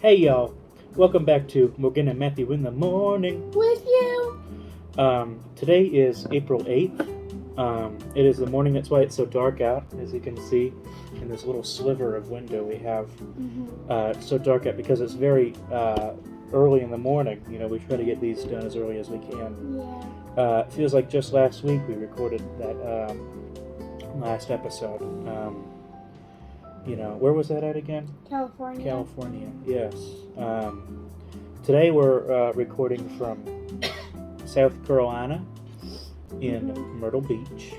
Hey y'all, welcome back to Morgan and Matthew in the morning. With you. Today is April 8th. It is the morning, that's why it's so dark out, as you can see in this little sliver of window we have. It's so dark out because it's very early in the morning. You know, we try to get these done as early as we can. Yeah. It feels like just last week we recorded that last episode. Where was that at again? California. California, yes. Today we're recording from South Carolina in Myrtle Beach.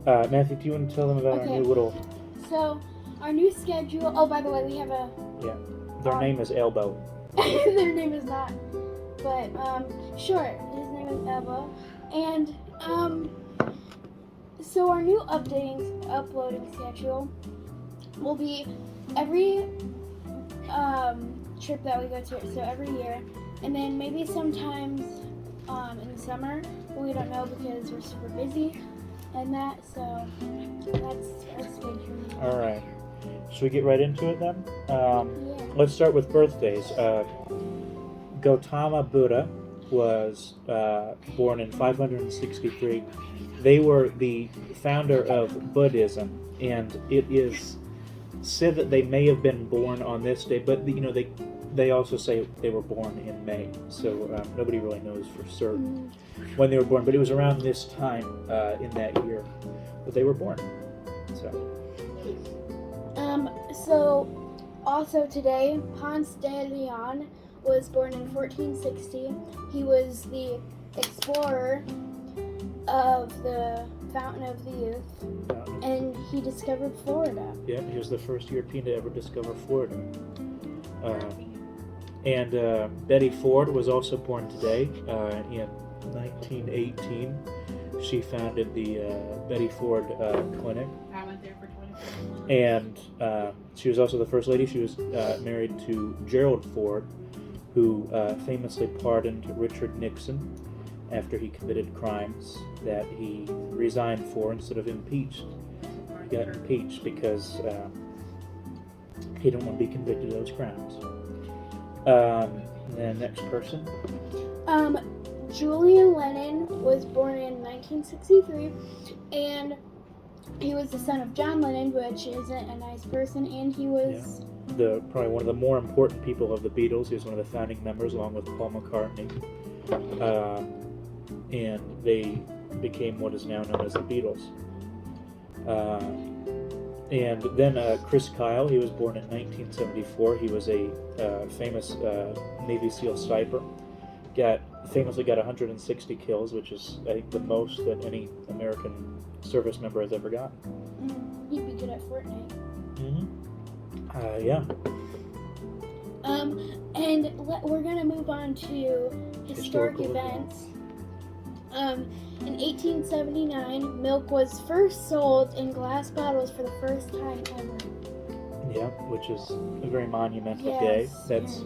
Matthew, do you want to tell them about our new little... So, our new schedule... Oh, by the way, we have a... Yeah, their name is Elbow. Their name is not. But, sure, his name is Elbow. And, so our new uploading schedule will be every trip that we go to, so every year, and then maybe sometimes in the summer, but we don't know because we're super busy and that, so that's our schedule. All right. Should we get right into it then? Yeah. Let's start with birthdays. Gautama Buddha was born in 563. They were the founder of Buddhism, and it is said that they may have been born on this day, but they also say they were born in May, so nobody really knows for certain when they were born, but it was around this time in that year that they were born. So also today, Ponce de Leon was born in 1460. He was the explorer of the Fountain of the Youth, and he discovered Florida. Yeah, he was the first European to ever discover Florida. And Betty Ford was also born today in 1918. She founded the Betty Ford Clinic. I went there for 20 And she was also the first lady. She was married to Gerald Ford, who famously pardoned Richard Nixon after he committed crimes that he resigned for instead of impeached. He got impeached because he didn't want to be convicted of those crimes. And then next person. Julian Lennon was born in 1963, and he was the son of John Lennon, which isn't a nice person, and he was... Probably one of the more important people of the Beatles. He was one of the founding members, along with Paul McCartney. And they became what is now known as the Beatles. And then Chris Kyle, he was born in 1974. He was a famous Navy SEAL sniper. Famously got 160 kills, which is, I think, the most that any American service member has ever gotten. He'd be good at Fortnite. Yeah. And we're gonna move on to historic events. In 1879, milk was first sold in glass bottles for the first time ever. Yeah, which is a very monumental day. That's,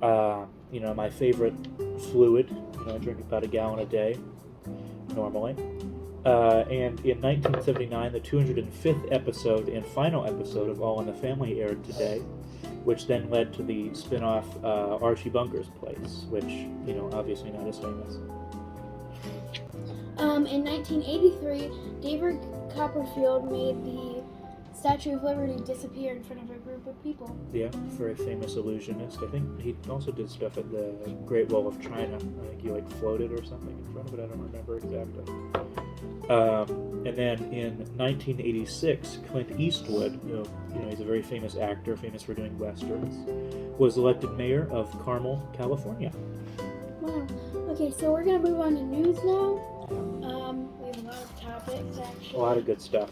my favorite fluid. I drink about a gallon a day, normally. And in 1979, the 205th episode and final episode of All in the Family aired today, which then led to the spin-off Archie Bunker's Place, which, obviously not as famous. In 1983, David Copperfield made the Statue of Liberty disappear in front of a group of people. Yeah, very famous illusionist. I think he also did stuff at the Great Wall of China. I think he floated or something in front of it. I don't remember exactly. And then in 1986, Clint Eastwood, he's a very famous actor, famous for doing westerns, was elected mayor of Carmel, California. Wow. Okay, so we're gonna move on to news now. We have a lot of topics, actually. A lot of good stuff.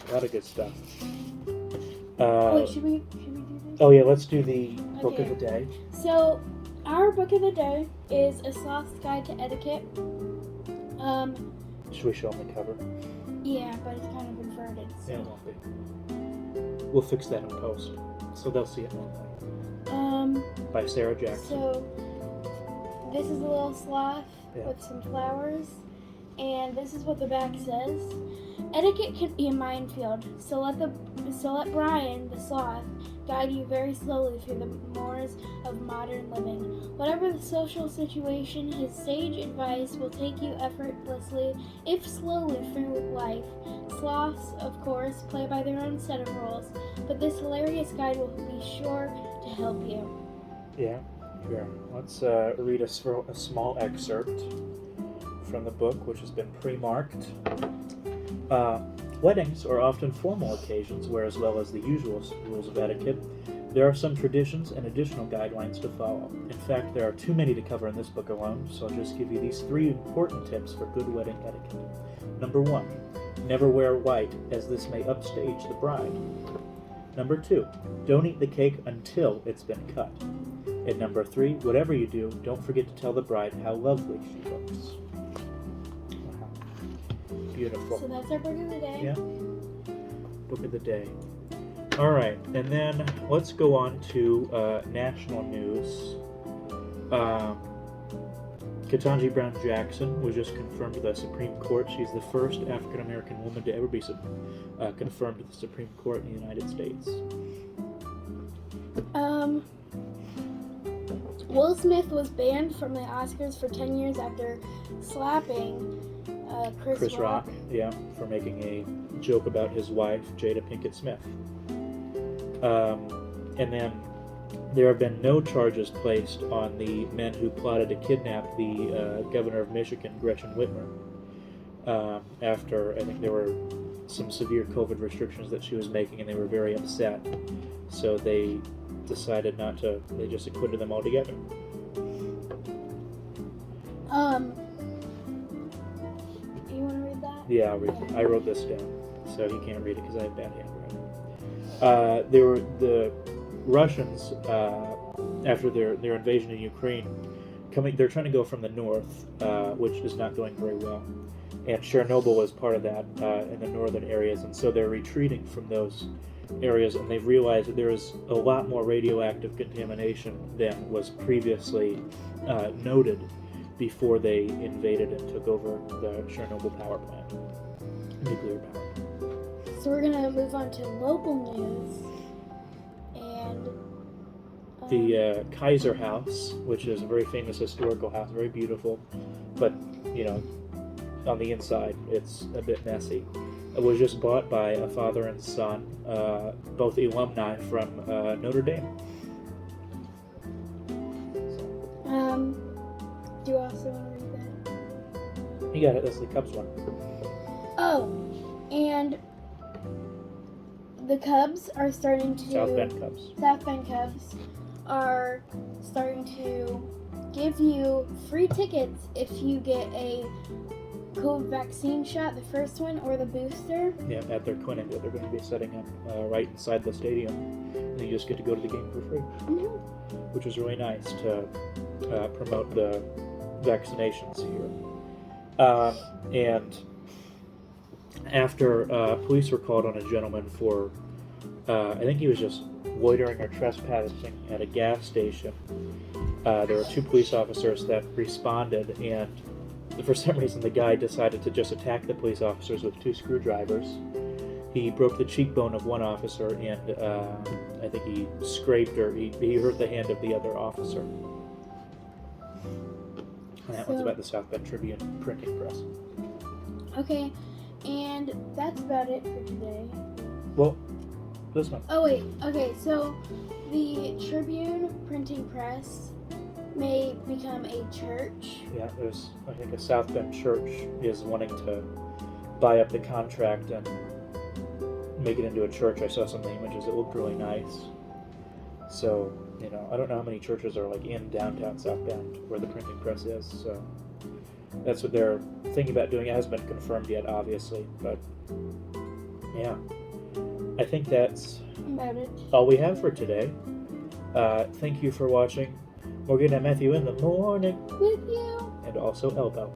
Wait, should we do this? Oh yeah, let's do the book of the day. So, our book of the day is A Sloth's Guide to Etiquette. Should we show them the cover? Yeah, but it's kind of inverted. So. Yeah, it won't be. We'll fix that in post, so they'll see it online. By Sarah Jackson. So, this is a little sloth with some flowers, and this is what the back says. Etiquette can be a minefield, so let Brian, the sloth, guide you very slowly through the moors of modern living. Whatever the social situation, his sage advice will take you effortlessly, if slowly, through life. Sloths, of course, play by their own set of rules, but this hilarious guide will be sure to help you. Yeah, sure. Let's read a small excerpt from the book, which has been pre-marked. Weddings are often formal occasions where, as well as the usual rules of etiquette, there are some traditions and additional guidelines to follow. In fact, there are too many to cover in this book alone, so I'll just give you these 3 important tips for good wedding etiquette. Number 1, never wear white, as this may upstage the bride. Number 2, don't eat the cake until it's been cut. And number 3, whatever you do, don't forget to tell the bride how lovely she looks. Wow. Beautiful. So that's our book of the day. Yeah. Book of the day. All right, and then let's go on to national news. Ketanji Brown Jackson was just confirmed to the Supreme Court. She's the first African American woman to ever be confirmed to the Supreme Court in the United States. Will Smith was banned from the Oscars for 10 years after slapping Chris Rock. Yeah, for making a joke about his wife, Jada Pinkett Smith. And then there have been no charges placed on the men who plotted to kidnap the governor of Michigan, Gretchen Whitmer, after I think there were some severe COVID restrictions that she was making, and they were very upset. So they decided not to, they just acquitted them altogether. You want to read that? Yeah, I'll read it. I wrote this down, so he can't read it because I have bad handwriting. There were the Russians, after their invasion in Ukraine, they're trying to go from the north, which is not going very well. And Chernobyl was part of that in the northern areas, and so they're retreating from those areas, and they've realized that there is a lot more radioactive contamination than was previously noted before they invaded and took over the Chernobyl power plant, nuclear power plant. So we're going to move on to local news. And the Kaiser House, which is a very famous historical house, very beautiful, but, on the inside, it's a bit messy. It was just bought by a father and son, both alumni from Notre Dame. Do you also want to read that? You got it, that's the Cubs one. Oh, and the Cubs are starting to... South Bend Cubs. South Bend Cubs are starting to give you free tickets if you get a COVID vaccine shot, the first one, or the booster. Yeah, at their clinic that they're going to be setting up right inside the stadium. And you just get to go to the game for free, which is really nice to promote the vaccinations here. And after police were called on a gentleman for, I think he was just loitering or trespassing at a gas station, there were 2 police officers that responded, and for some reason the guy decided to just attack the police officers with 2 screwdrivers. He broke the cheekbone of one officer, and I think he scraped or he hurt the hand of the other officer. And that one's about the South Bend Tribune printing press. Okay, and that's about it for today. Well, this one. Oh wait, okay, so the Tribune printing press may become a church. Yeah, there's, I think, a South Bend church is wanting to buy up the contract and make it into a church. I saw some of the images. It looked really nice. So, I don't know how many churches are in downtown South Bend where the printing press is. So that's what they're thinking about doing. It hasn't been confirmed yet, obviously, but yeah. I think that's About it. all we have for today. Thank you for watching Morgan and Matthew in the morning, With you. and also Elbow.